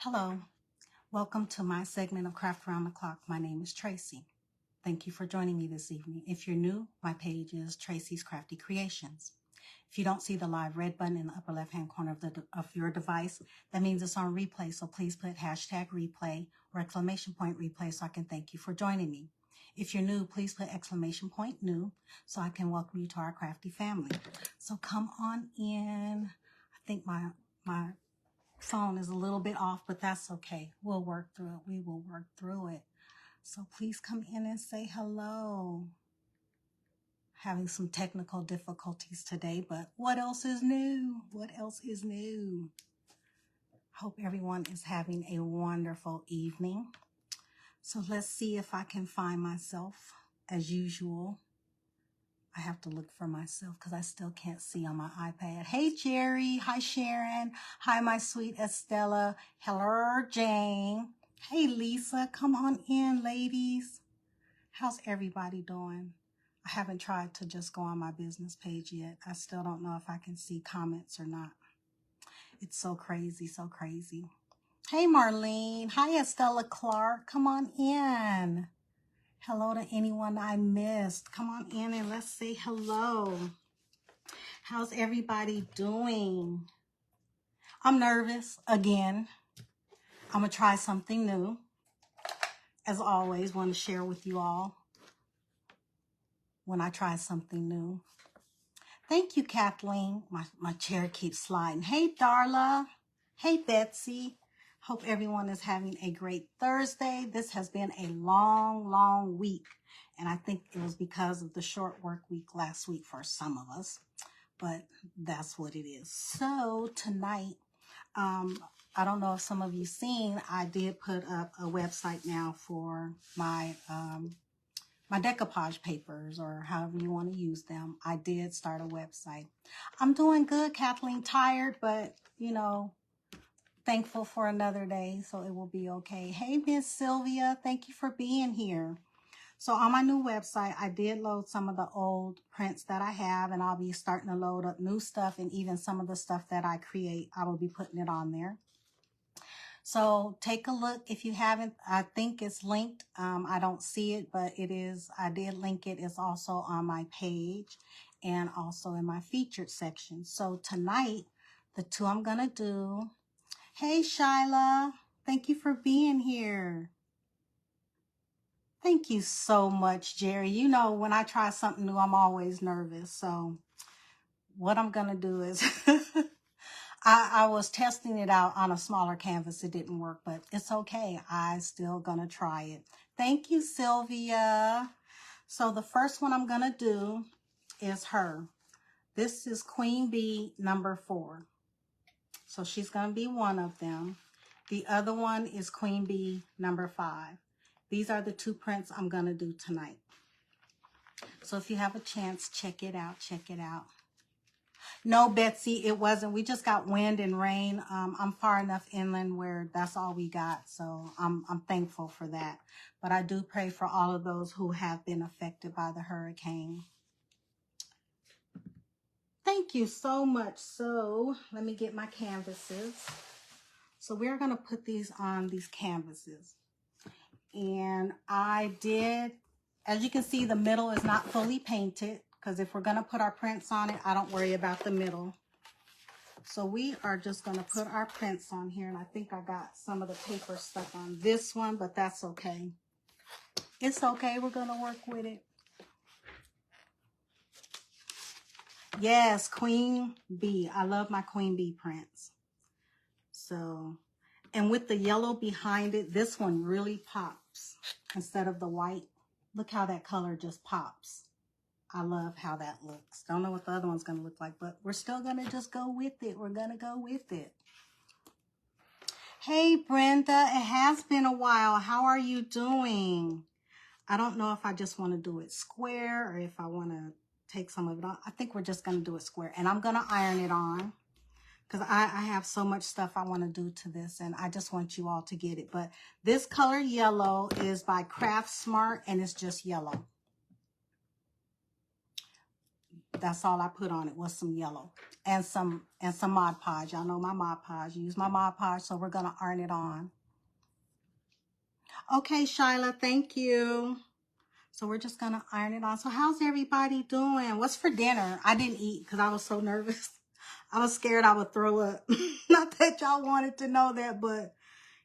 Hello, welcome to my segment of Craft Around the Clock. My name is Tracy. Thank you for joining me this evening. If you're new, my page is Tracy's Crafty Creations. If you don't see the live red button in the upper left-hand corner of your device, that means it's on replay, so please put hashtag replay or exclamation point replay so I can thank you for joining me. If you're new, please put exclamation point new so I can welcome you to our crafty family. So come on in. I think my phone is a little bit off, but that's okay. We'll work through it. We will work through it. So please come in and say hello. Having some technical difficulties today, but what else is new? What else is new? Hope everyone is having a wonderful evening. So let's see if I can find myself as usual. I have to look for myself because I still can't see on my iPad. Hey, Jerry. Hi, Sharon. Hi, my sweet Estella. Hello, Jane. Hey, Lisa. Come on in, ladies. How's everybody doing? I haven't tried to just go on my business page yet. I still don't know if I can see comments or not. It's so crazy, so crazy. Hey, Marlene. Hi, Estella Clark. Come on in. Hello to anyone I missed. Come on in and let's say hello. How's everybody doing? I'm nervous again. I'm going to try something new. As always, want to share with you all when I try something new. Thank you, Kathleen. My chair keeps sliding. Hey, Darla. Hey, Betsy. Hope everyone is having a great Thursday. This has been a long week. And I think it was because of the short work week last week for some of us. But that's what it is. So tonight, I don't know if some of you seen, I did put up a website now for my my decoupage papers, or however you want to use them. I did start a website. I'm doing good, Kathleen. Tired, but you know, thankful for another day, so it will be okay. Hey, Miss Sylvia, thank you for being here. So on my new website, I did load some of the old prints that I have, and I'll be starting to load up new stuff, and even some of the stuff that I create, I will be putting it on there. So take a look if you haven't. I think it's linked. I don't see it, but it is. I did link it. It's also on my page and also in my featured section. So tonight, the two I'm going to do. Hey, Shyla. Thank you for being here. Thank you so much, Jerry. You know, when I try something new, I'm always nervous. So what I'm going to do is I was testing it out on a smaller canvas. It didn't work, but it's okay. I still going to try it. Thank you, Sylvia. So the first one I'm going to do is her. This is Queen Bee number 4. So she's going to be one of them. The other one is Queen Bee number 5. These are the 2 prints I'm going to do tonight. So if you have a chance, check it out. Check it out. No, Betsy, it wasn't. We just got wind and rain. I'm far enough inland where that's all we got. So I'm thankful for that. But I do pray for all of those who have been affected by the hurricane. Thank you so much. So let me get my canvases. So we're going to put these on these canvases. And I did, as you can see, the middle is not fully painted, because if we're going to put our prints on it, I don't worry about the middle. So we are just going to put our prints on here. And I think I got some of the paper stuck on this one, but that's okay. It's okay. We're going to work with it. Yes, Queen Bee. I love my Queen Bee prints. So, and with the yellow behind it, this one really pops instead of the white. Look how that color just pops. I love how that looks. Don't know what the other one's going to look like, but we're still going to just go with it. We're going to go with it. Hey, Brenda, it has been a while. How are you doing? I don't know if I just want to do it square or if I want to take some of it off. I think we're just going to do it square, and I'm going to iron it on because I have so much stuff I want to do to this, and I just want you all to get it. But this color yellow is by Craft Smart, and it's just yellow. That's all I put on it was some yellow and some Mod Podge. Y'all know my Mod Podge. Use my Mod Podge, so we're gonna iron it on. Okay, Shyla, thank you. So we're just gonna iron it on. So how's everybody doing? What's for dinner? I didn't eat because I was so nervous. I was scared I would throw up. Not that y'all wanted to know that, but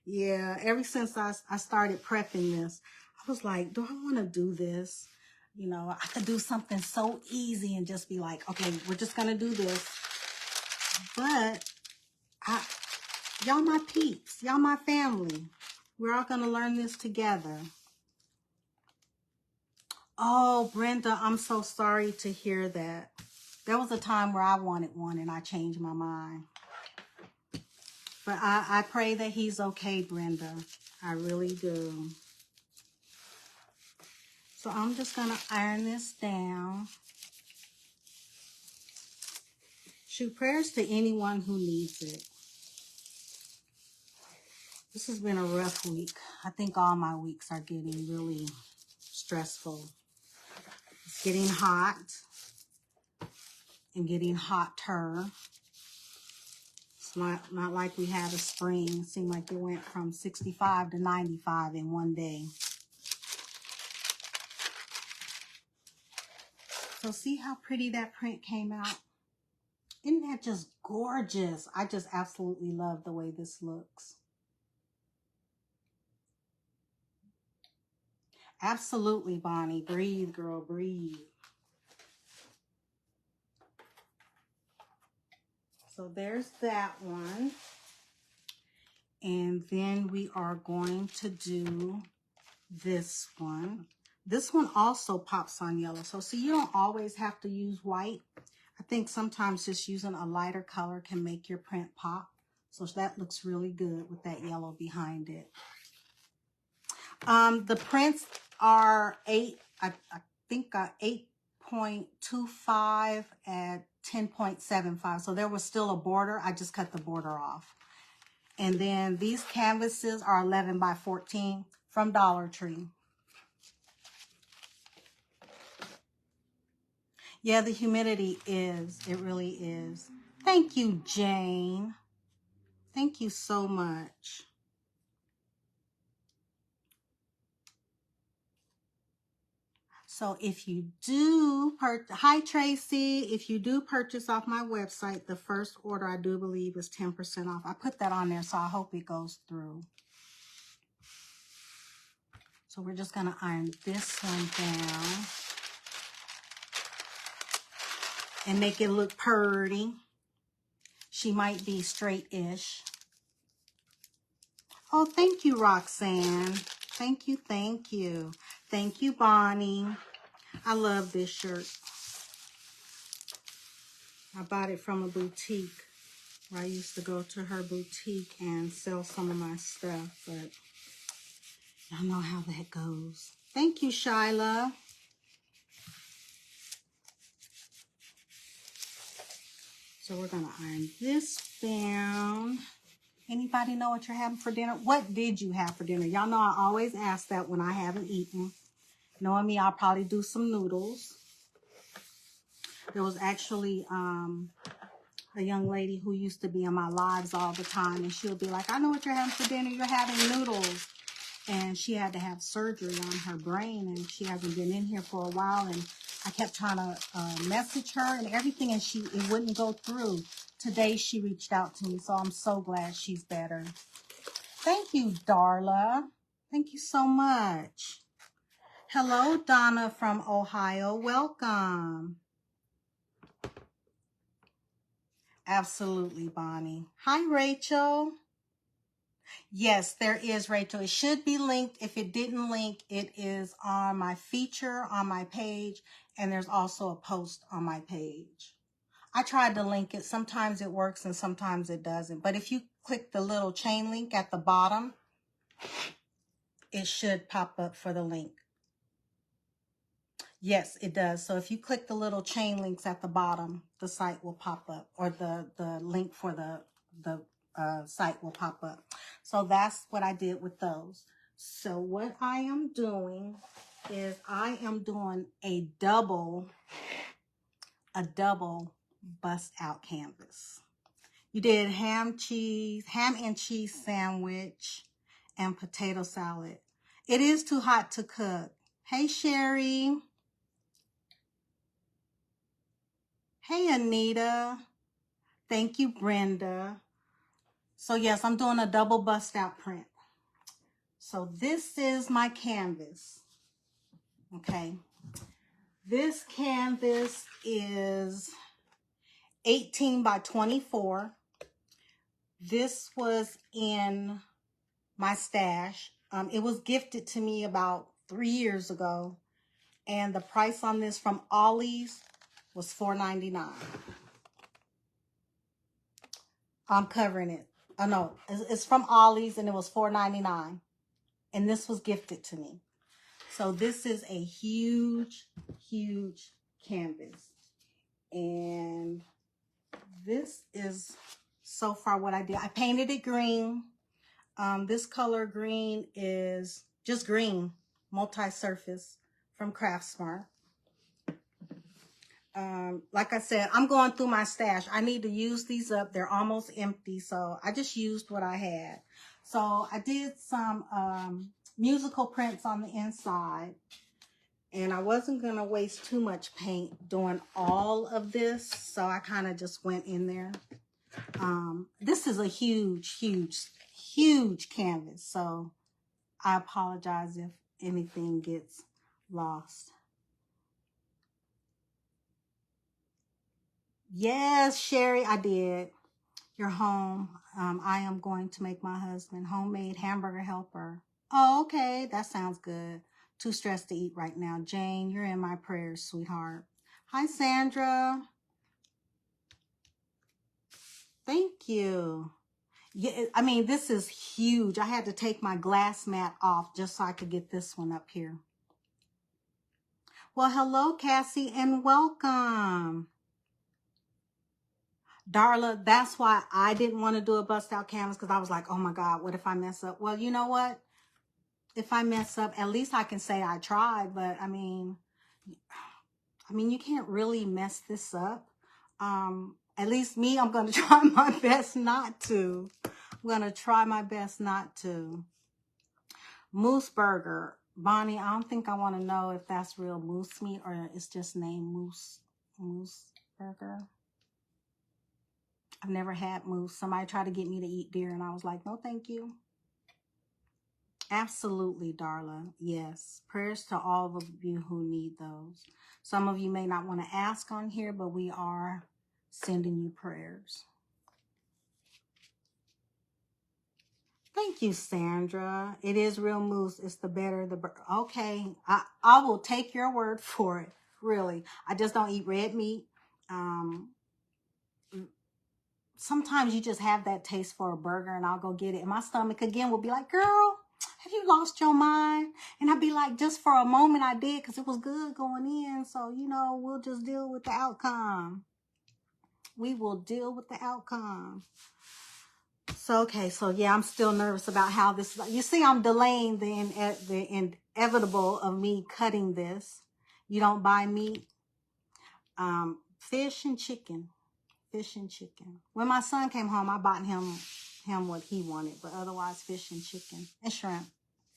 yeah, ever since I started prepping this, I was like, do I want to do this? You know, I could do something so easy and just be like, okay, we're just going to do this. But y'all my peeps, y'all my family. We're all going to learn this together. Oh, Brenda, I'm so sorry to hear that. There was a time where I wanted one and I changed my mind. But I pray that he's okay, Brenda. I really do. So I'm just going to iron this down. Shoot, prayers to anyone who needs it. This has been a rough week. I think all my weeks are getting really stressful. It's getting hot and getting hotter. It's not like we had a spring. It seemed like it went from 65 to 95 in one day. So see how pretty that print came out? Isn't that just gorgeous? I just absolutely love the way this looks. Absolutely, Bonnie. Breathe, girl, breathe. So there's that one. And then we are going to do this one. This one also pops on yellow. So see, you don't always have to use white. I think sometimes just using a lighter color can make your print pop. So that looks really good with that yellow behind it. The prints are I think 8.25 at 10.75. So there was still a border. I just cut the border off. And then these canvases are 11 by 14 from Dollar Tree. Yeah, the humidity is. It really is. Thank you, Jane. Thank you so much. So if you do, hi Tracy, if you do purchase off my website, the first order I do believe is 10% off. I put that on there, so I hope it goes through. So we're just going to iron this one down and make it look pretty. She might be straight-ish. Oh, thank you, Roxanne. Thank you, thank you. Thank you, Bonnie. I love this shirt. I bought it from a boutique where I used to go to her boutique and sell some of my stuff, but y'all know how that goes. Thank you, Shyla. So we're going to iron this down. Anybody know what you're having for dinner? What did you have for dinner? Y'all know I always ask that when I haven't eaten. Knowing me, I'll probably do some noodles. There was actually a young lady who used to be in my lives all the time, and she'll be like, I know what you're having for dinner. You're having noodles. And she had to have surgery on her brain, and she hasn't been in here for a while, and I kept trying to message her and everything, and it wouldn't go through. Today, she reached out to me, so I'm so glad she's better. Thank you, Darla. Thank you so much. Hello, Donna from Ohio. Welcome. Absolutely, Bonnie. Hi, Rachel. Yes, there is, Rachel. It should be linked. If it didn't link, it is on my feature on my page, and there's also a post on my page. I tried to link it. Sometimes it works and sometimes it doesn't. But if you click the little chain link at the bottom, it should pop up for the link. Yes, it does. So if you click the little chain links at the bottom, the site will pop up, or the link for the site will pop up. So that's what I did with those. So what I am doing is I am doing a double a double bust out canvas. You did ham and cheese sandwich, and potato salad. It is too hot to cook. Hey, Sherry. Hey, Anita. Thank you, Brenda. So yes, I'm doing a double bust out print. So this is my canvas. Okay. This canvas is 18 by 24. This was in my stash. It was gifted to me about 3 years ago. And the price on this from Ollie's was $4.99. I'm covering it. Oh no, it's from Ollie's and it was $4.99. And this was gifted to me. So this is a huge, huge canvas. And this is so far what I did. I painted it green. This color green is just green, multi-surface from Craftsmart. Like I said, I'm going through my stash. I need to use these up. They're almost empty, so I just used what I had. So I did some musical prints on the inside, and I wasn't going to waste too much paint doing all of this, so I kind of just went in there. This is a huge, huge, huge canvas, so I apologize if anything gets lost. Yes, Sherry, I did. You're home. I am going to make my husband homemade hamburger helper. Oh, okay. That sounds good. Too stressed to eat right now. Jane, you're in my prayers, sweetheart. Hi, Sandra. Thank you. Yeah, I mean, this is huge. I had to take my glass mat off just so I could get this one up here. Well, hello, Cassie, and welcome. Darla, that's why I didn't want to do a bust out canvas, because I was like, oh my God, what if I mess up? Well, you know what? If I mess up, at least I can say I tried. But I mean, you can't really mess this up. At least me, I'm going to try my best not to. I'm going to try my best not to. Moose burger. Bonnie, I don't think I want to know if that's real moose meat or it's just named moose burger. I've never had moose. Somebody tried to get me to eat deer and I was like, no, thank you. Absolutely, Darla. Yes. Prayers to all of you who need those. Some of you may not want to ask on here, but we are sending you prayers. Thank you, Sandra. It is real moose. It's the better the... Okay. I will take your word for it. Really. I just don't eat red meat. Sometimes you just have that taste for a burger and I'll go get it. And my stomach again will be like, girl, have you lost your mind? And I'd be like, just for a moment I did, because it was good going in. So, you know, we'll just deal with the outcome. We will deal with the outcome. So, okay. So, yeah, I'm still nervous about how this, you see, I'm delaying the inevitable of me cutting this. You don't buy meat. Fish and chicken. Fish and chicken. When my son came home, I bought him what he wanted, but otherwise fish and chicken and shrimp.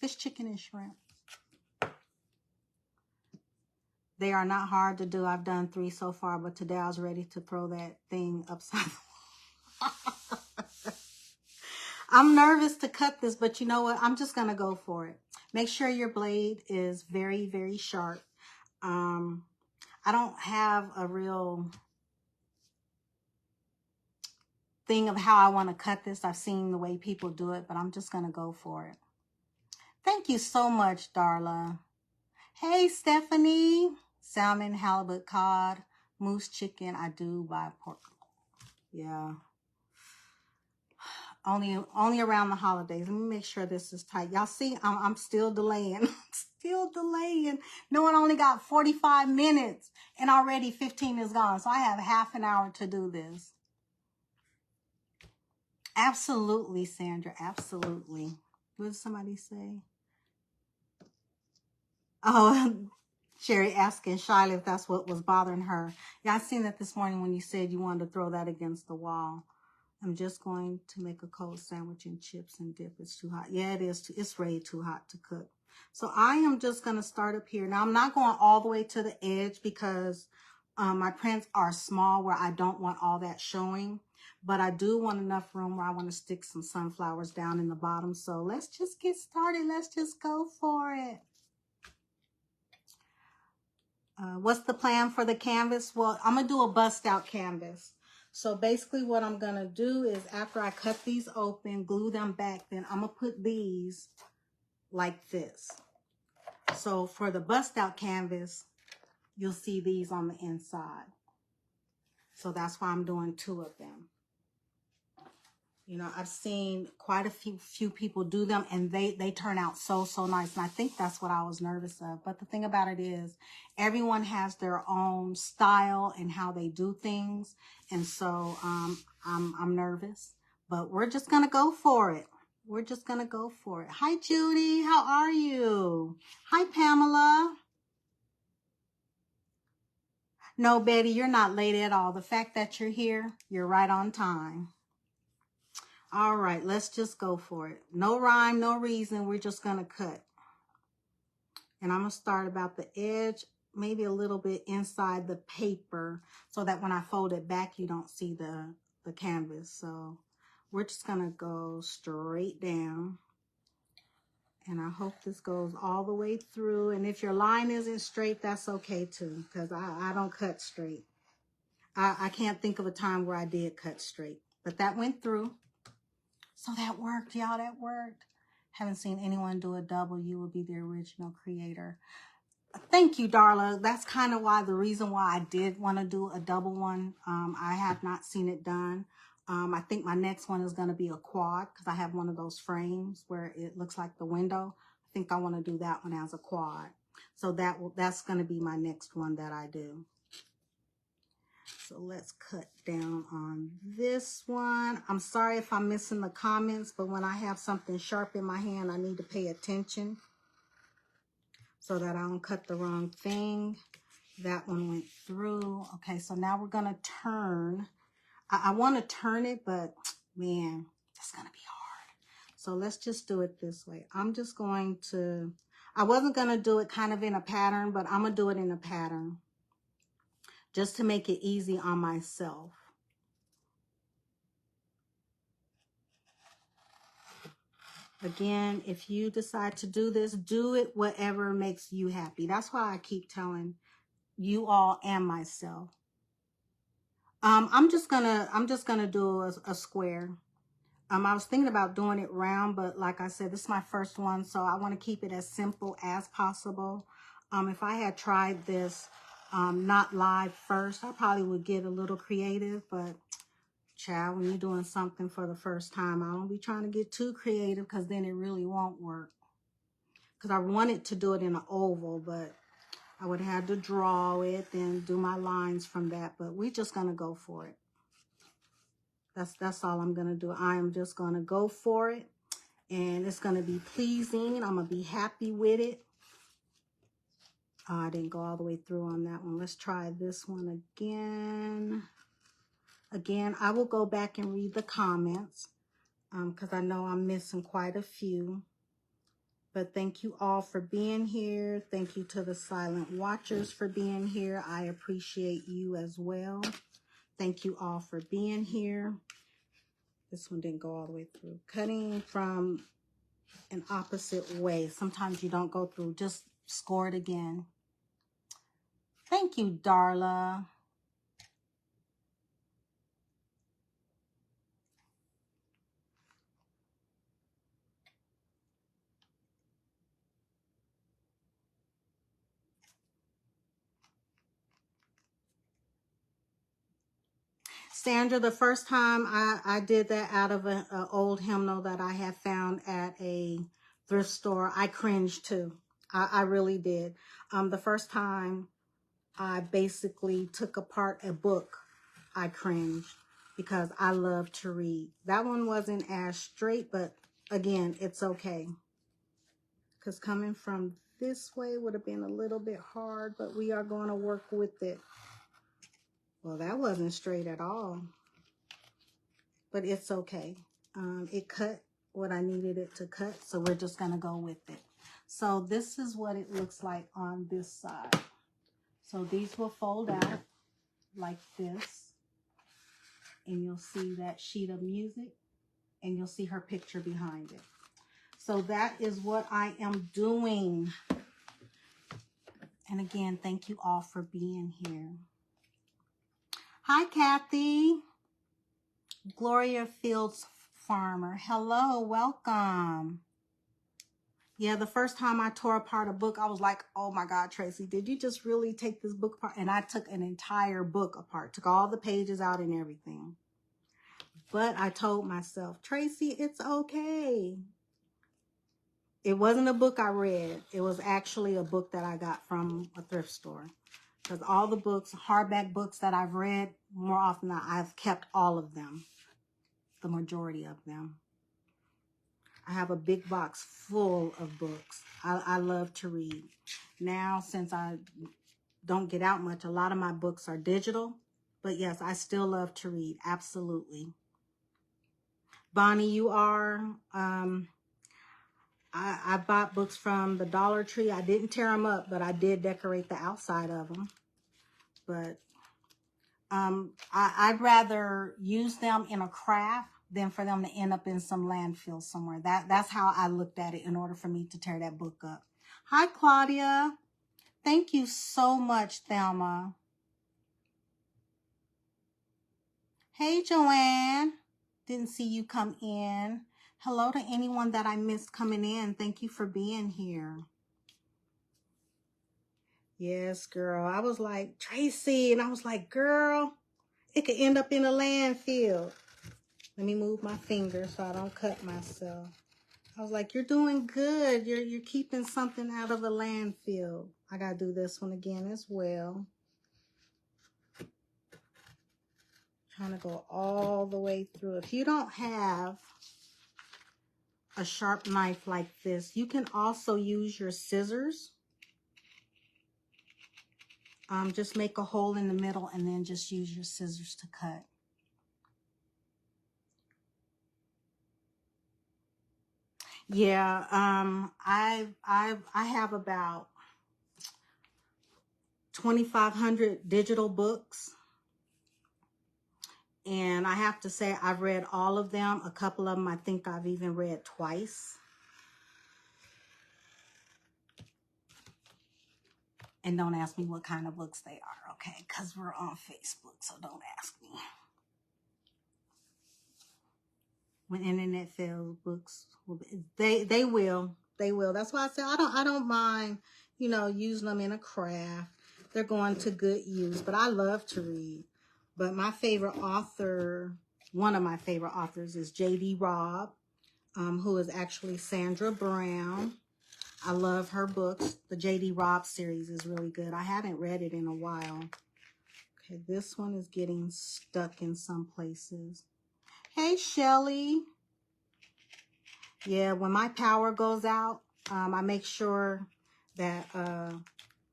Fish, chicken, and shrimp. They are not hard to do. I've done 3 so far, but today I was ready to throw that thing upside the wall. I'm nervous to cut this, but you know what? I'm just going to go for it. Make sure your blade is very, very sharp. I don't have a real thing of how I want to cut this. I've seen the way people do it, but I'm just going to go for it. Thank you so much, Darla. Hey, Stephanie. Salmon, halibut, cod, moose, chicken. I do buy pork. Yeah. Only around the holidays. Let me make sure this is tight. Y'all see, I'm still delaying. Still delaying. No one only got 45 minutes and already 15 is gone. So I have half an hour to do this. Absolutely, Sandra. Absolutely. What did somebody say? Oh, Sherry asking Shyla if that's what was bothering her. Yeah, I seen that this morning when you said you wanted to throw that against the wall. I'm just going to make a cold sandwich and chips and dip. It's too hot. Yeah, it is. It's way too hot to cook. So I am just going to start up here. Now, I'm not going all the way to the edge because my prints are small where I don't want all that showing. But I do want enough room where I want to stick some sunflowers down in the bottom. So let's just get started. Let's just go for it. What's the plan for the canvas? Well, I'm going to do a bust out canvas. So basically what I'm going to do is after I cut these open, glue them back, then I'm going to put these like this. So for the bust out canvas, you'll see these on the inside. So that's why I'm doing 2 of them. You know, I've seen quite a few people do them, and they turn out so nice. And I think that's what I was nervous of. But the thing about it is, everyone has their own style and how they do things. And so I'm nervous, but we're just gonna go for it. We're just gonna go for it. Hi, Judy. How are you? Hi, Pamela. No, Betty, you're not late at all. The fact that you're here, you're right on time. All right, let's just go for it. No rhyme, no reason. We're just going to cut. And I'm going to start about the edge, maybe a little bit inside the paper so that when I fold it back, you don't see the canvas. So we're just going to go straight down. And I hope this goes all the way through. And if your line isn't straight, that's okay too, because I don't cut straight. I can't think of a time where I did cut straight, but that went through. So that worked, y'all, that worked. Haven't seen anyone do a double. You will be the original creator. Thank you, Darla. That's kind of why the reason why I did want to do a double one. I have not seen it done. I think my next one is going to be a quad because I have one of those frames where it looks like the window. I think I want to do that one as a quad. So that's going to be my next one that I do. So let's cut down on this one. I'm sorry if I'm missing the comments, but when I have something sharp in my hand, I need to pay attention so that I don't cut the wrong thing. That one went through. Okay, so now we're going to turn. I want to turn it, but man, that's going to be hard. So let's just do it this way. I'm just going to, I wasn't going to do it kind of in a pattern, but I'm going to do it in a pattern, just to make it easy on myself. Again, if you decide to do this, do it whatever makes you happy. That's why I keep telling you all and myself. I'm just gonna do a square. I was thinking about doing it round, but like I said, this is my first one, so I want to keep it as simple as possible. If I had tried this not live first, I probably would get a little creative, but child, when you're doing something for the first time, I don't be trying to get too creative because then it really won't work. Because I wanted to do it in an oval, but I would have to draw it and do my lines from that. But we're just going to go for it. That's all I'm going to do. I am just going to go for it. And it's going to be pleasing. I'm going to be happy with it. I didn't go all the way through on that one. Let's try this one again. Again, I will go back and read the comments because I know I'm missing quite a few. But thank you all for being here. Thank you to the silent watchers for being here. I appreciate you as well. Thank you all for being here. This one didn't go all the way through. Cutting from an opposite way. Sometimes you don't go through. Just score it again. Thank you, Darla. Sandra, the first time I did that out of an old hymnal that I had found at a thrift store, I cringed too. I really did. The first time I basically took apart a book, I cringed because I love to read. That one wasn't as straight, but again, it's okay. Because coming from this way would have been a little bit hard, but we are going to work with it. Well, that wasn't straight at all, but it's okay. It cut what I needed it to cut, so we're just going to go with it. So this is what it looks like on this side. So these will fold out like this, and you'll see that sheet of music, and you'll see her picture behind it. So that is what I am doing. And again, thank you all for being here. Hi, Kathy. Gloria Fields Farmer. Hello, welcome. Yeah, the first time I tore apart a book, I was like, oh my God, Tracy, did you just really take this book apart? And I took an entire book apart, took all the pages out and everything. But I told myself, Tracy, it's okay. It wasn't a book I read. It was actually a book that I got from a thrift store. Because all the books, hardback books that I've read, more often than I've kept all of them. The majority of them. I have a big box full of books. I love to read. Now, since I don't get out much, a lot of my books are digital. But yes, I still love to read. Absolutely. Bonnie, you are... I bought books from the Dollar Tree. I didn't tear them up, but I did decorate the outside of them. But I'd rather use them in a craft than for them to end up in some landfill somewhere. That's how I looked at it in order for me to tear that book up. Hi, Claudia. Thank you so much, Thelma. Hey, Joanne. Didn't see you come in. Hello to anyone that I missed coming in. Thank you for being here. Yes, girl. I was like, Tracy, and I was like, girl, it could end up in a landfill. Let me move my finger so I don't cut myself. I was like, you're doing good. You're keeping something out of a landfill. I got to do this one again as well. Trying to go all the way through. If you don't have a sharp knife like this, you can also use your scissors. Just make a hole in the middle and then just use your scissors to cut. Yeah, I have about 2,500 digital books. And I have to say, I've read all of them. A couple of them I think I've even read twice. And don't ask me what kind of books they are, okay? Because we're on Facebook, so don't ask me. When internet fails, books will be, they will. That's why I say I don't mind, you know, using them in a craft. They're going to good use. But I love to read. But my favorite author, one of my favorite authors is J.D. Robb, who is actually Sandra Brown. I love her books. The J.D. Robb series is really good. I haven't read it in a while. Okay, this one is getting stuck in some places. Hey, Shelly. Yeah, when my power goes out, I make sure that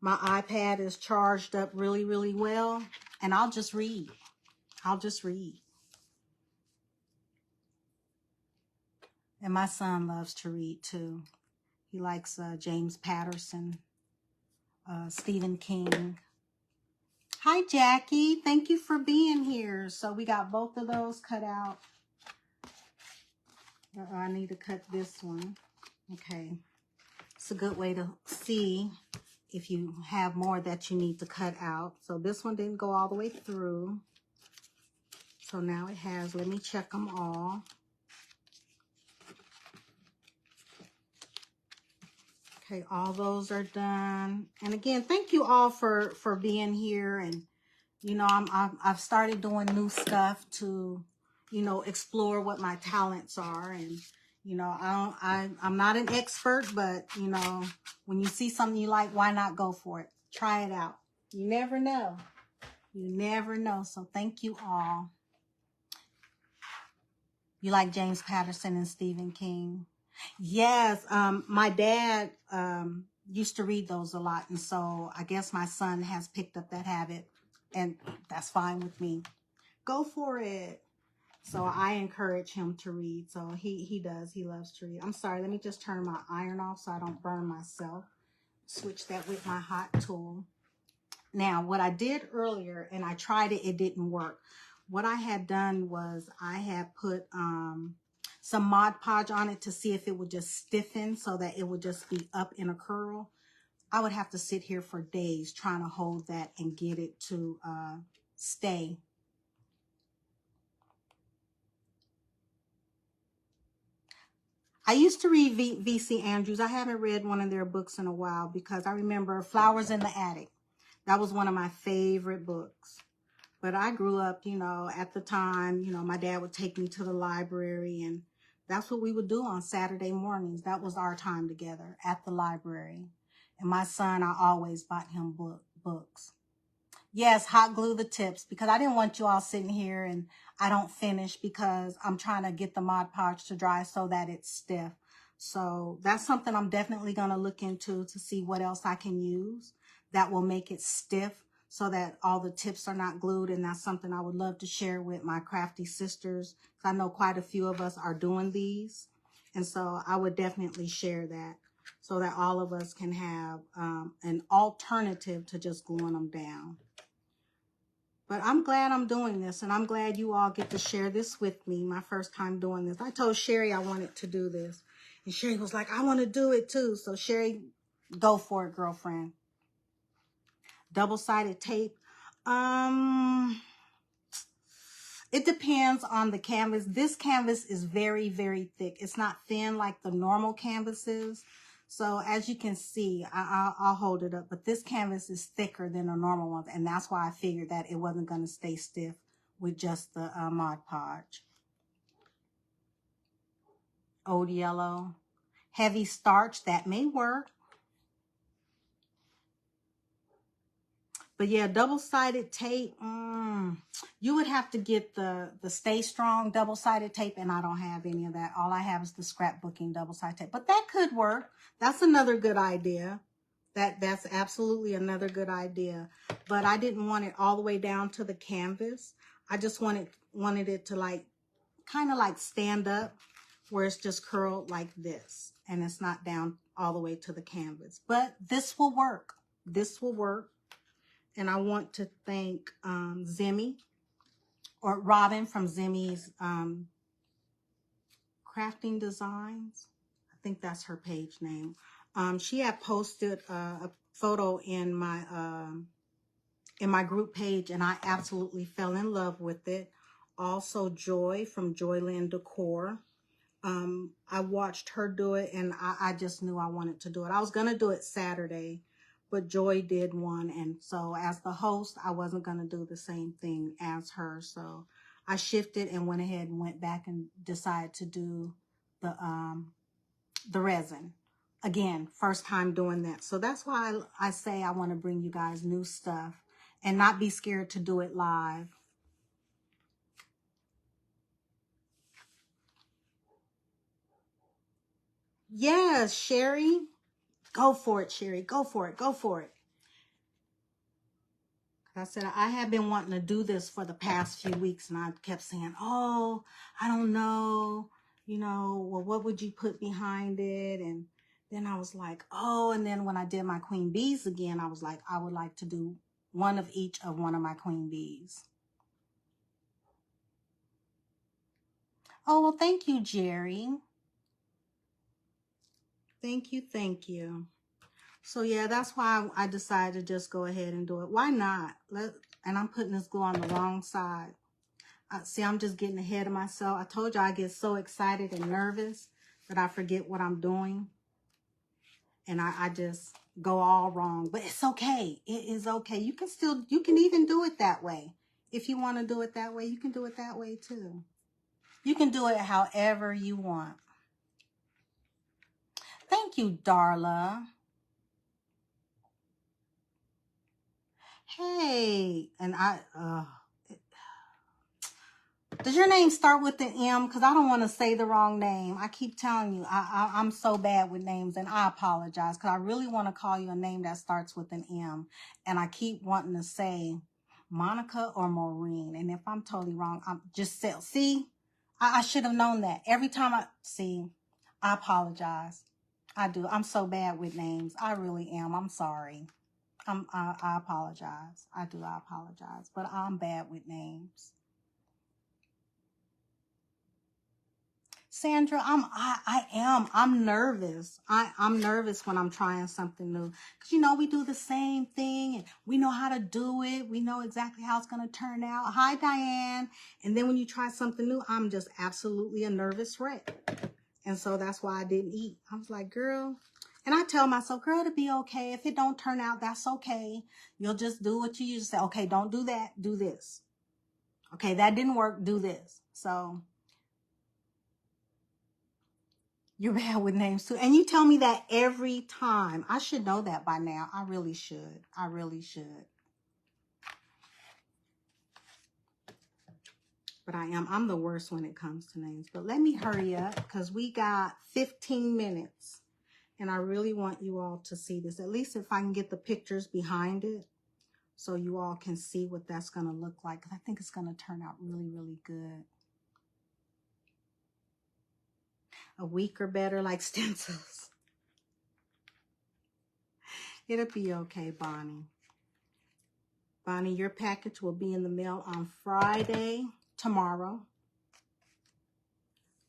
my iPad is charged up really, really well. And I'll just read. And my son loves to read too. He likes James Patterson, Stephen King. Hi, Jackie. Thank you for being here. So we got both of those cut out. I need to cut this one. Okay. It's a good way to see if you have more that you need to cut out. So this one didn't go all the way through. So now it has. Let me check them all. Okay, all those are done. And again, thank you all for being here. And you know, I've started doing new stuff to, you know, explore what my talents are. And you know, I'm not an expert, but you know, when you see something you like, why not go for it? Try it out. You never know. You never know. So thank you all. You like James Patterson and Stephen King? Yes. My dad used to read those a lot. And so I guess my son has picked up that habit, and that's fine with me. Go for it. So I encourage him to read. So he does. He loves to read. I'm sorry. Let me just turn my iron off so I don't burn myself. Switch that with my hot tool. Now, what I did earlier, and I tried it, it didn't work. What I had done was I had put some Mod Podge on it to see if it would just stiffen so that it would just be up in a curl. I would have to sit here for days trying to hold that and get it to stay. I used to read V.C. Andrews. I haven't read one of their books in a while because I remember Flowers in the Attic. That was one of my favorite books. But I grew up, you know, at the time, you know, my dad would take me to the library, and that's what we would do on Saturday mornings. That was our time together at the library. And my son, I always bought him books. Yes, hot glue the tips, because I didn't want you all sitting here and I don't finish because I'm trying to get the Mod Podge to dry so that it's stiff. So that's something I'm definitely going to look into to see what else I can use that will make it stiff so that all the tips are not glued. And that's something I would love to share with my crafty sisters, because I know quite a few of us are doing these. And so I would definitely share that so that all of us can have an alternative to just gluing them down. But I'm glad I'm doing this, and I'm glad you all get to share this with me, my first time doing this. I told Sherry I wanted to do this, and Sherry was like, I want to do it too. So Sherry, go for it, girlfriend. Double-sided tape. It depends on the canvas. This canvas is very, very thick. It's not thin like the normal canvases. So as you can see, I'll hold it up, but this canvas is thicker than the normal ones, and that's why I figured that it wasn't going to stay stiff with just the Mod Podge. Old yellow, heavy starch, that may work. But yeah, double-sided tape, you would have to get the Stay Strong double-sided tape, and I don't have any of that. All I have is the scrapbooking double-sided tape. But that could work. That's another good idea. That's absolutely another good idea. But I didn't want it all the way down to the canvas. I just wanted it to like kind of like stand up where it's just curled like this, and it's not down all the way to the canvas. But this will work. This will work. And I want to thank Zimmy, or Robin from Zimmy's Crafting Designs. I think that's her page name. She had posted a photo in my group page, and I absolutely fell in love with it. Also, Joy from Joyland Decor. I watched her do it, and I just knew I wanted to do it. I was going to do it Saturday, but Joy did one, and so as the host, I wasn't going to do the same thing as her. So I shifted and went ahead and went back and decided to do the resin. Again, first time doing that. So that's why I say I want to bring you guys new stuff and not be scared to do it live. Yes, Sherry. Go for it, Sherry. Go for it. Go for it. I said, I have been wanting to do this for the past few weeks, and I kept saying, oh, I don't know, you know, well, what would you put behind it? And then I was like, oh, and then when I did my queen bees again, I was like, I would like to do one of each of one of my queen bees. Oh, well, thank you, Jerry. Thank you, thank you. So yeah, that's why I decided to just go ahead and do it. Why not? And I'm putting this glue on the wrong side. See, I'm just getting ahead of myself. I told you I get so excited and nervous that I forget what I'm doing. And I just go all wrong. But it's okay. It is okay. You can even do it that way. If you want to do it that way, you can do it that way too. You can do it however you want. Thank you, Darla. Hey, and Does your name start with an M? Because I don't want to say the wrong name. I keep telling you, I'm so bad with names, and I apologize because I really want to call you a name that starts with an M. And I keep wanting to say Monica or Maureen. And if I'm totally wrong, I'm just say, see, I should have known that. Every time I see, I apologize. I do. I'm so bad with names. I really am. I'm sorry. I apologize. I do. I apologize. But I'm bad with names. Sandra, I'm nervous. I'm nervous when I'm trying something new. Because, you know, we do the same thing and we know how to do it. We know exactly how it's going to turn out. Hi, Diane. And then when you try something new, I'm just absolutely a nervous wreck. And so that's why I didn't eat. I was like, girl. And I tell myself, girl, it'll be okay. If it don't turn out, that's okay. You'll just do what you usually say. Okay, don't do that. Do this. Okay, that didn't work. Do this. So you're bad with names too. And you tell me that every time. I should know that by now. I really should. I really should. But I'm the worst when it comes to names. But let me hurry up because we got 15 minutes. And I really want you all to see this. At least if I can get the pictures behind it. So you all can see what that's going to look like. Because I think it's going to turn out really, really good. A week or better like stencils. It'll be okay, Bonnie. Bonnie, your package will be in the mail on Friday, tomorrow.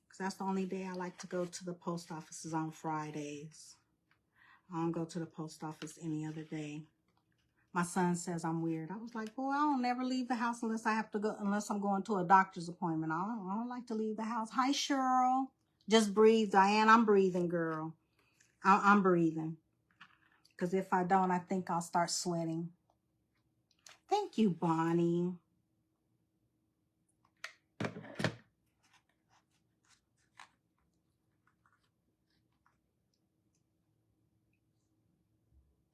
Because that's the only day I like to go to the post offices on Fridays. I don't go to the post office any other day. My son says I'm weird. I was like, boy, I don't never leave the house unless I'm going to a doctor's appointment. I don't like to leave the house. Hi, Cheryl. Just breathe, Diane. I'm breathing, girl. I'm breathing. Because if I don't, I think I'll start sweating. Thank you, Bonnie.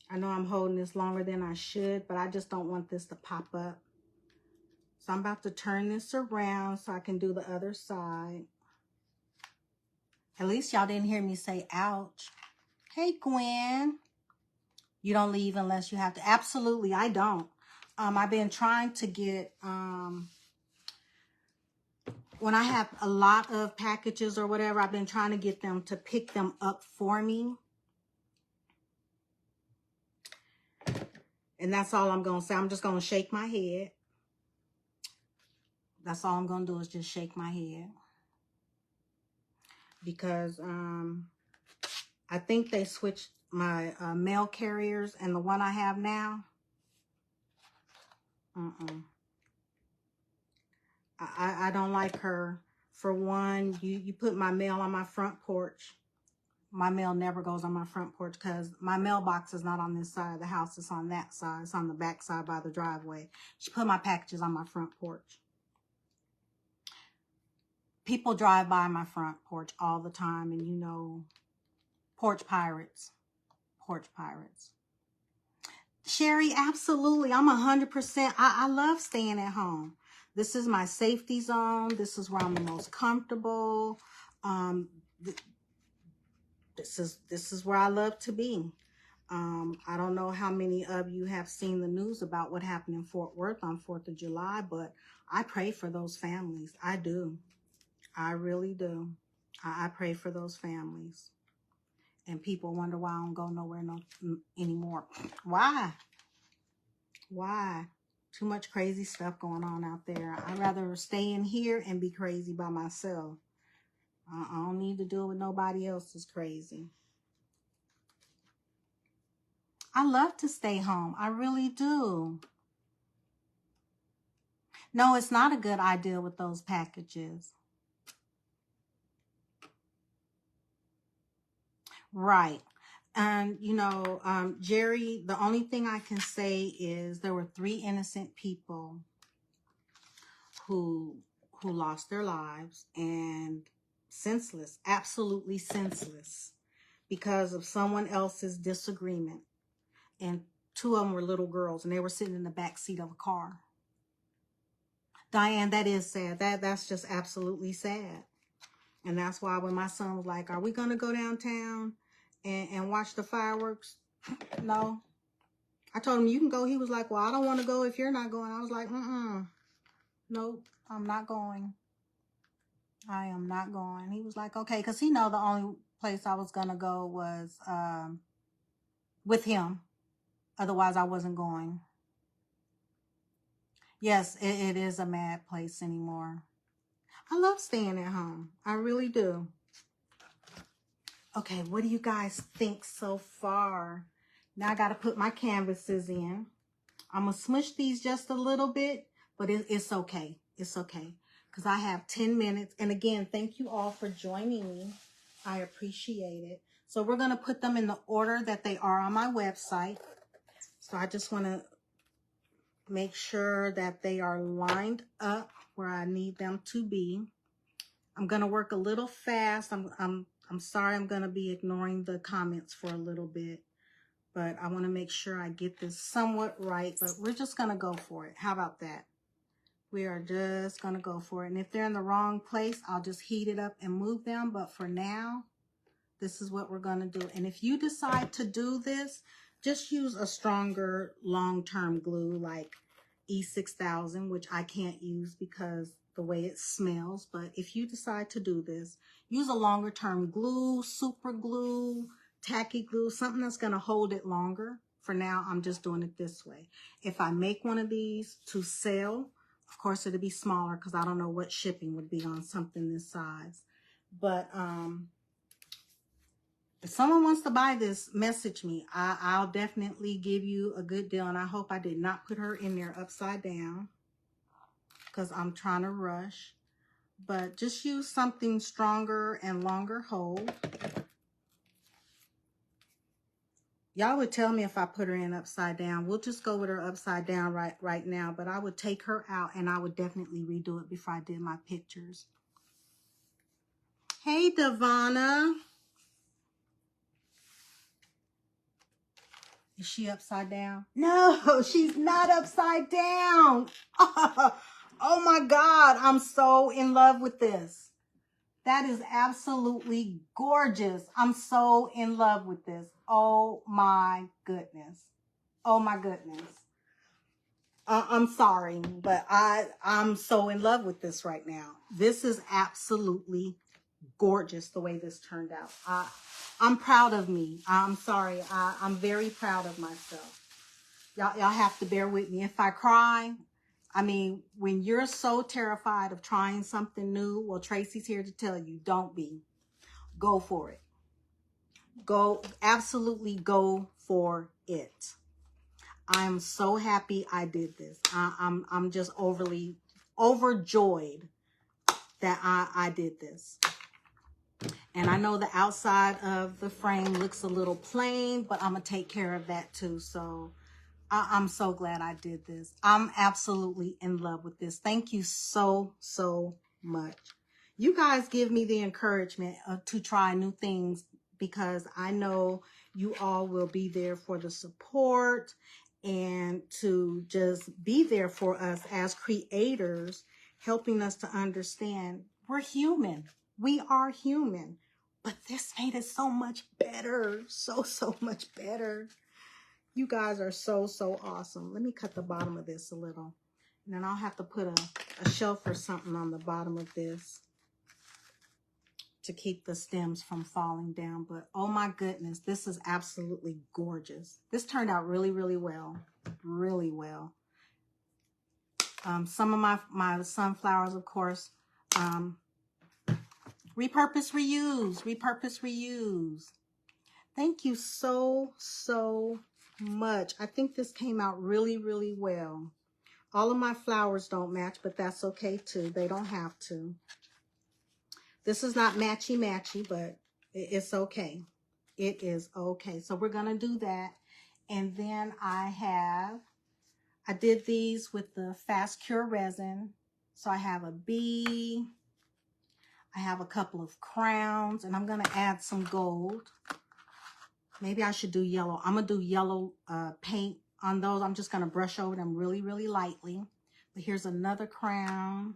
I know I'm holding this longer than I should, but I just don't want this to pop up. So I'm about to turn this around so I can do the other side. At least y'all didn't hear me say ouch. Hey, Gwen. You don't leave unless you have to. Absolutely, I don't. I've been trying to get, when I have a lot of packages or whatever, I've been trying to get them to pick them up for me. And that's all I'm going to say. I'm just going to shake my head. That's all I'm going to do is just shake my head. Because I think they switched my mail carriers, and the one I have now, I don't like her. For one, you put my mail on my front porch. My mail never goes on my front porch because my mailbox is not on this side of the house. It's on that side. It's on the back side by the driveway. She put my packages on my front porch. People drive by my front porch all the time, and you know, porch pirates. Porch pirates. Sherry, absolutely. I'm 100%. I love staying at home. This is my safety zone. This is where I'm the most comfortable. This is where I love to be. I don't know how many of you have seen the news about what happened in Fort Worth on 4th of July, but I pray for those families. I do. I really do. I pray for those families. And people wonder why I don't go nowhere anymore. Why? Why? Too much crazy stuff going on out there. I'd rather stay in here and be crazy by myself. I don't need to deal with nobody else's crazy. I love to stay home. I really do. No, it's not a good idea with those packages. Right. And, you know, Jerry, the only thing I can say is there were 3 innocent people who lost their lives, and senseless, absolutely senseless, because of someone else's disagreement. And 2 of them were little girls, and they were sitting in the back seat of a car. Diane, that is sad. That's just absolutely sad. And that's why when my son was like, are we going to go downtown and watch the fireworks? No. I told him, you can go. He was like, well, I don't want to go if you're not going. I was like, nope, I'm not going. I am not going. He was like, okay, because he know the only place I was going to go was with him. Otherwise, I wasn't going. Yes, it is a mad place anymore. I love staying at home. I really do. Okay, what do you guys think so far? Now I got to put my canvases in. I'm going to smush these just a little bit, but it's okay. It's okay because I have 10 minutes. And again, thank you all for joining me. I appreciate it. So we're going to put them in the order that they are on my website. So I just want to make sure that they are lined up where I need them to be. I'm going to work a little fast. I'm sorry, I'm going to be ignoring the comments for a little bit, but I want to make sure I get this somewhat right, but we're just going to go for it. How about that? We are just going to go for it. And if they're in the wrong place, I'll just heat it up and move them. But for now, this is what we're going to do. And if you decide to do this, just use a stronger long-term glue like E6000, which I can't use because the way it smells. But if you decide to do this, use a longer term glue, super glue, tacky glue, something that's going to hold it longer. For now, I'm just doing it this way. If I make one of these to sell, of course it'll be smaller because I don't know what shipping would be on something this size. But if someone wants to buy this, message me. I'll definitely give you a good deal. And I hope I did not put her in there upside down because I'm trying to rush. But just use something stronger and longer hold. Y'all would tell me if I put her in upside down. We'll just go with her upside down right now. But I would take her out and I would definitely redo it before I did my pictures. Hey, Devonna. Is she upside down? No, she's not upside down. Oh my God, I'm so in love with this. That is absolutely gorgeous. I'm so in love with this. Oh my goodness. Oh my goodness. I'm sorry, but I'm so in love with this right now. This is absolutely gorgeous the way this turned out. I'm proud of me. I'm sorry. I'm very proud of myself. Y'all have to bear with me. If I cry, I mean, when you're so terrified of trying something new, well, Tracy's here to tell you, don't be. Go for it. Go, absolutely go for it. I'm so happy I did this. I'm just overjoyed that I did this. And I know the outside of the frame looks a little plain, but I'm going to take care of that too. So I'm so glad I did this. I'm absolutely in love with this. Thank you so, so much. You guys give me the encouragement to try new things because I know you all will be there for the support and to just be there for us as creators, helping us to understand we're human. We are human. But this made it so much better. So much better. You guys are so awesome. Let me cut the bottom of this a little. And then I'll have to put a shelf or something on the bottom of this to keep the stems from falling down. But oh my goodness, this is absolutely gorgeous. This turned out really, really well. Really well. Some of my sunflowers, of course, repurpose, reuse, repurpose, reuse. Thank you so much. I think this came out really, really well. All of my flowers don't match, but that's okay too. They don't have to. This is not matchy, but it's okay. It is okay. So we're going to do that. And then I did these with the fast cure resin. So I have a bee. I have a couple of crowns, and I'm going to add some gold. Maybe I should do yellow. I'm going to do yellow paint on those. I'm just going to brush over them really, really lightly. But here's another crown.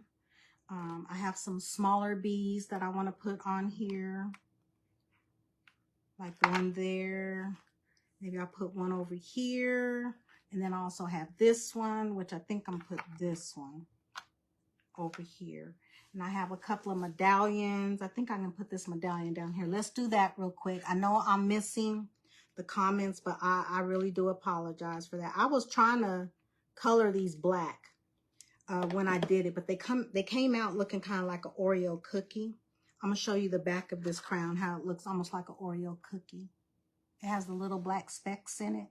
I have some smaller bees that I want to put on here. Like one there. Maybe I'll put one over here. And then I also have this one, which I think I'm going to put this one over here. And I have a couple of medallions. I think I can put this medallion down here. Let's do that real quick. I know I'm missing the comments, but I really do apologize for that. I was trying to color these black when I did it, but they came out looking kind of like an Oreo cookie. I'm going to show you the back of this crown, how it looks almost like an Oreo cookie. It has the little black specks in it.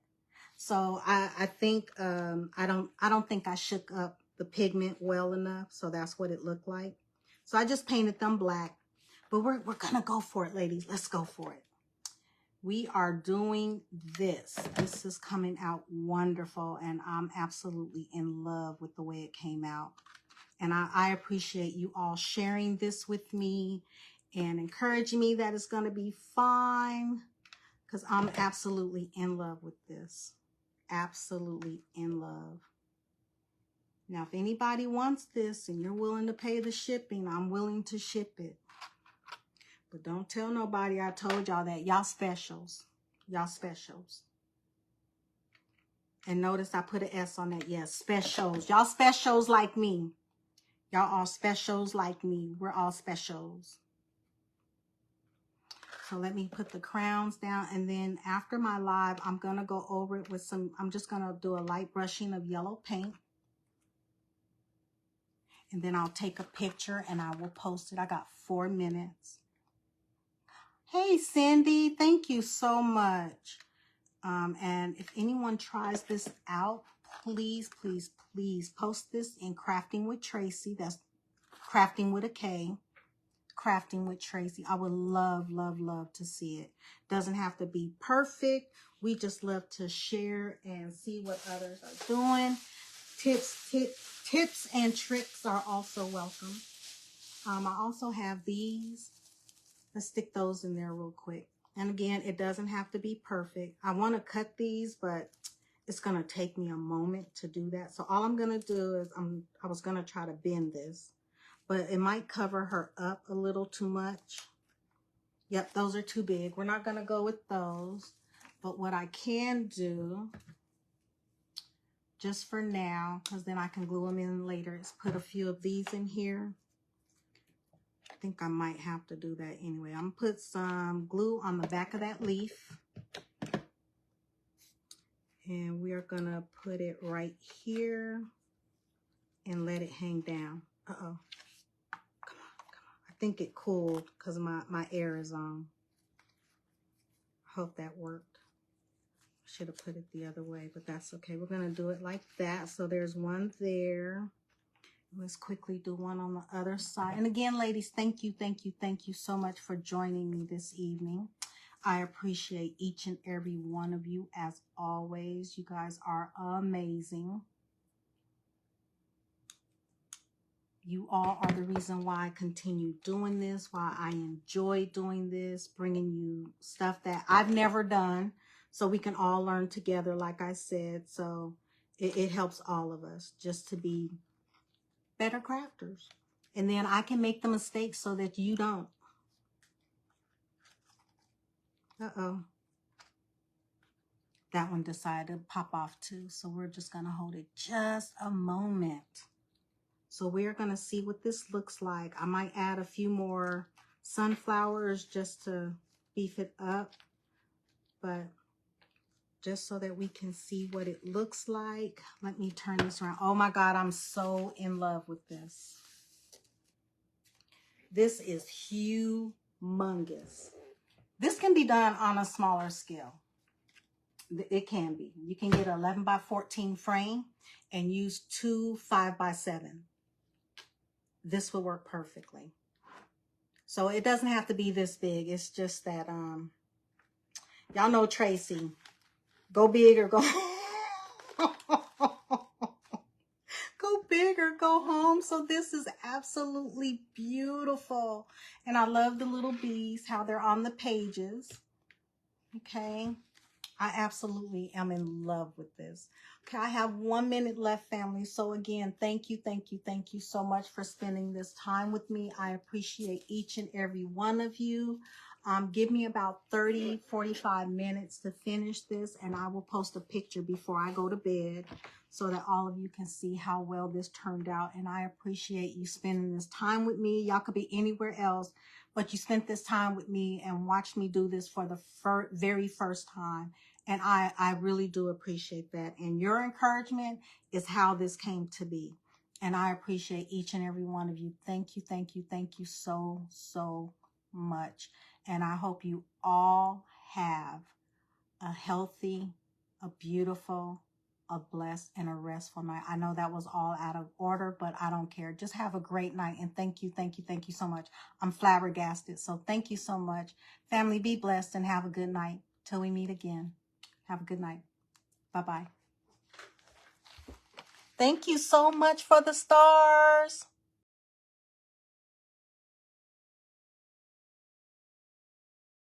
So I think I don't think I shook up the pigment well enough, so that's what it looked like. So I just painted them black. But we're gonna go for it, ladies. Let's go for it. We are doing this. This is coming out wonderful, and I'm absolutely in love with the way it came out. And I appreciate you all sharing this with me and encouraging me that it's gonna be fine, because I'm absolutely in love with this. Absolutely in love. Now, if anybody wants this and you're willing to pay the shipping, I'm willing to ship it. But don't tell nobody I told y'all that. Y'all specials. Y'all specials. And notice I put an S on that. Yes, specials. Y'all specials like me. Y'all are specials like me. We're all specials. So let me put the crowns down. And then after my live, I'm going to go over it with some, I'm just going to do a light brushing of yellow paint. And then I'll take a picture and I will post it. I got 4 minutes. Hey, Cindy, thank you so much. And if anyone tries this out, please, please, please post this in Crafting with Tracy. That's Crafting with a K. Crafting with Tracy. I would love, love, love to see it. Doesn't have to be perfect. We just love to share and see what others are doing. Tips and tricks are also welcome. I also have these. Let's stick those in there real quick. And again, it doesn't have to be perfect. I want to cut these, but it's going to take me a moment to do that. So all I'm going to do is I was going to try to bend this, but it might cover her up a little too much. Yep, those are too big. We're not going to go with those. But what I can do, just for now, because then I can glue them in later, is put a few of these in here. I think I might have to do that anyway. I'm going to put some glue on the back of that leaf. And we are going to put it right here and let it hang down. Uh-oh. Come on, come on. I think it cooled because my air is on. I hope that worked. I should have put it the other way, but that's okay. We're going to do it like that. So there's one there. Let's quickly do one on the other side. And again, ladies, thank you so much for joining me this evening. I appreciate each and every one of you as always. You guys are amazing. You all are the reason why I continue doing this, why I enjoy doing this, bringing you stuff that I've never done so we can all learn together, like I said. So it helps all of us just to be better crafters. And then I can make the mistakes so that you don't. Uh-oh. That one decided to pop off too. So we're just going to hold it just a moment. So we're going to see what this looks like. I might add a few more sunflowers just to beef it up. But just so that we can see what it looks like. Let me turn this around. Oh my God, I'm so in love with this. This is humongous. This can be done on a smaller scale. It can be. You can get an 11 by 14 frame and use 2 5 by 7. This will work perfectly. So it doesn't have to be this big. It's just that, y'all know Tracy. Go big or go go big or go home. So this is absolutely beautiful. And I love the little bees, how they're on the pages. Okay. I absolutely am in love with this. Okay, I have 1 minute left, family. So again, thank you, thank you, thank you so much for spending this time with me. I appreciate each and every one of you. Give me about 30-45 minutes to finish this, and I will post a picture before I go to bed so that all of you can see how well this turned out. And I appreciate you spending this time with me. Y'all could be anywhere else, but you spent this time with me and watched me do this for the very first time. And I really do appreciate that. And your encouragement is how this came to be. And I appreciate each and every one of you. Thank you, thank you, thank you so, so much. And I hope you all have a healthy, a beautiful, a blessed, and a restful night. I know that was all out of order, but I don't care. Just have a great night. And thank you, thank you, thank you so much. I'm flabbergasted. So thank you so much. Family, be blessed and have a good night. Till we meet again. Have a good night. Bye-bye. Thank you so much for the stars.